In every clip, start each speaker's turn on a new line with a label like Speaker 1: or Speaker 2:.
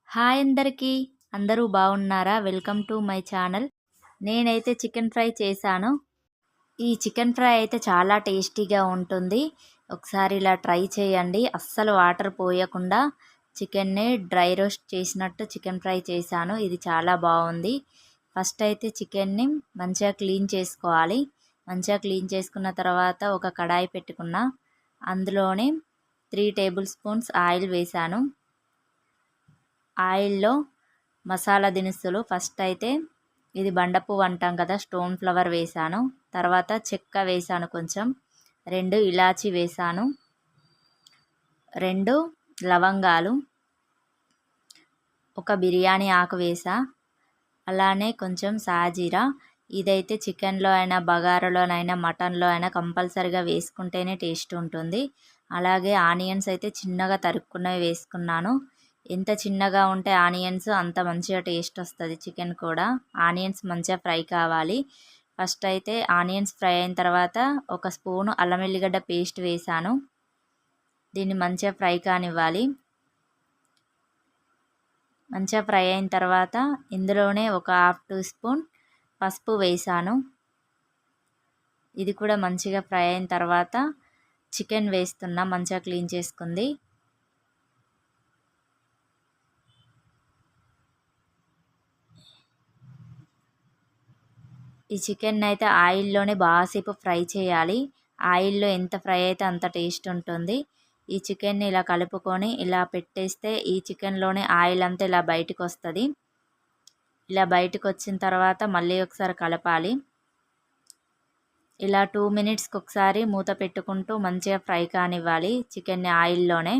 Speaker 1: Hi అందరికీ. అందరూ బాగున్నారా? Welcome to my channel. నేనైతే చికెన్ ఫ్రై చేశాను. ఈ చికెన్ ఫ్రై అయితే చాలా టేస్టీగా ఉంటుంది. ఒకసారి ఇలా ట్రై చేయండి. అస్సలు వాటర్ పోయకుండా చికెన్ని డ్రై రోస్ట్ చేసినట్టు చికెన్ ఫ్రై చేశాను. ఇది చాలా బాగుంది. ఫస్ట్ అయితే చికెన్ని మంచిగా క్లీన్ చేసుకోవాలి. మంచిగా క్లీన్ చేసుకున్న తర్వాత ఒక కడాయి పెట్టుకున్నా. అందులోనే 3 టేబుల్ స్పూన్స్ ఆయిల్ వేశాను. ఆయిల్లో మసాలా దినుసులు ఫస్ట్ అయితే ఇది బండపువ్వు అంటాం కదా, స్టోన్ ఫ్లవర్ వేశాను. తర్వాత చెక్క వేశాను, కొంచెం 2 ఇలాచి వేశాను, 2 లవంగాలు, ఒక బిర్యానీ ఆకు వేసా, అలానే కొంచెం సాజీరా. ఇదైతే చికెన్లో అయినా బగారాలోనైనా మటన్లో అయినా కంపల్సరీగా వేసుకుంటేనే టేస్ట్ ఉంటుంది. అలాగే ఆనియన్స్ అయితే చిన్నగా తరుక్కున్నవి వేసుకున్నాను. ఎంత చిన్నగా ఉంటే ఆనియన్స్ అంత మంచిగా టేస్ట్ వస్తుంది. చికెన్ కూడా ఆనియన్స్ మంచిగా ఫ్రై కావాలి. ఫస్ట్ అయితే ఆనియన్స్ ఫ్రై అయిన తర్వాత ఒక స్పూను అల్లం వెల్లిగడ్డ పేస్ట్ వేసాను. దీన్ని మంచిగా ఫ్రై కానివ్వాలి. మంచిగా ఫ్రై అయిన తర్వాత ఇందులోనే ఒక 1/2 టీ స్పూన్ పసుపు వేసాను. ఇది కూడా మంచిగా ఫ్రై అయిన తర్వాత చికెన్ వేస్తున్నా, మంచిగా క్లీన్ చేసుకుంది. ఈ చికెన్ అయితే ఆయిల్లోనే బాగాసేపు ఫ్రై చేయాలి. ఆయిల్లో ఎంత ఫ్రై అయితే అంత టేస్ట్ ఉంటుంది. ఈ చికెన్ని ఇలా కలుపుకొని ఇలా పెట్టేస్తే ఈ చికెన్లోనే ఆయిల్ అంతా ఇలా బయటకు వస్తుంది. ఇలా బయటకు వచ్చిన తర్వాత మళ్ళీ ఒకసారి కలపాలి. ఇలా 2 మినిట్స్కి ఒకసారి మూత పెట్టుకుంటూ మంచిగా ఫ్రై కానివ్వాలి చికెన్ని ఆయిల్లోనే.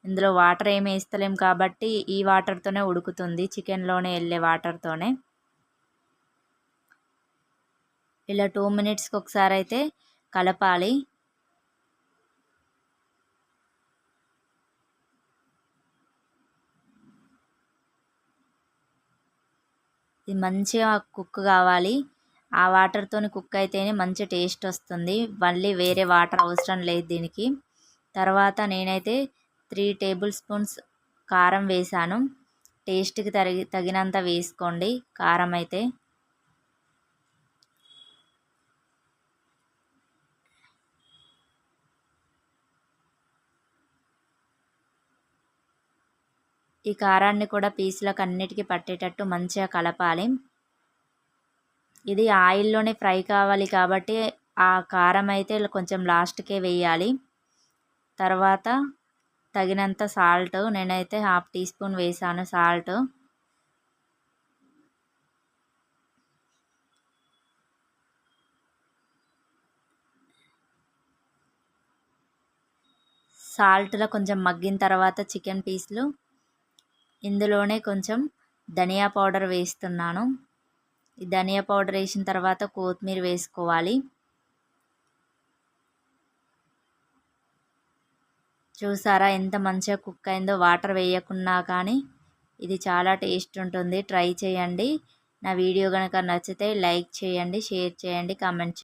Speaker 1: ఇందులో వాటర్ ఏమి వేస్తలేం కాబట్టి ఈ వాటర్తోనే ఉడుకుతుంది, చికెన్లోనే వెళ్ళే వాటర్తోనే. ఇలా 2 మినిట్స్కి ఒకసారి అయితే కలపాలి. ఇది మంచిగా కుక్ కావాలి. ఆ వాటర్తోని కుక్ అయితేనే మంచి టేస్ట్ వస్తుంది. మళ్ళీ వేరే వాటర్ అవసరం లేదు దీనికి. తర్వాత నేనైతే 3 టేబుల్ స్పూన్స్ కారం వేసాను. టేస్ట్కి తగినంత వేసుకోండి కారం అయితే. ఈ కారాన్ని కూడా పీసులకు అన్నిటికీ పట్టేటట్టు మంచిగా కలపాలి. ఇది ఆయిల్లోనే ఫ్రై కావాలి కాబట్టి ఆ కారం అయితే కొంచెం లాస్ట్కే వేయాలి. తర్వాత తగినంత సాల్ట్, నేనైతే 1/2 టీ స్పూన్ వేసాను సాల్ట్. సాల్ట్లో కొంచెం మగ్గిన తర్వాత చికెన్ పీసులు, ఇందులోనే కొంచెం ధనియా పౌడర్ వేస్తున్నాను. ఈ ధనియా పౌడర్ వేసిన తర్వాత కొత్తిమీర వేసుకోవాలి. చూసారా ఎంత మంచిగా కుక్ అయిందో, వాటర్ వేయకున్నా కానీ. ఇది చాలా టేస్ట్ ఉంటుంది, ట్రై చేయండి. నా వీడియో కనుక నచ్చితే లైక్ చేయండి, షేర్ చేయండి, కామెంట్ చేయండి.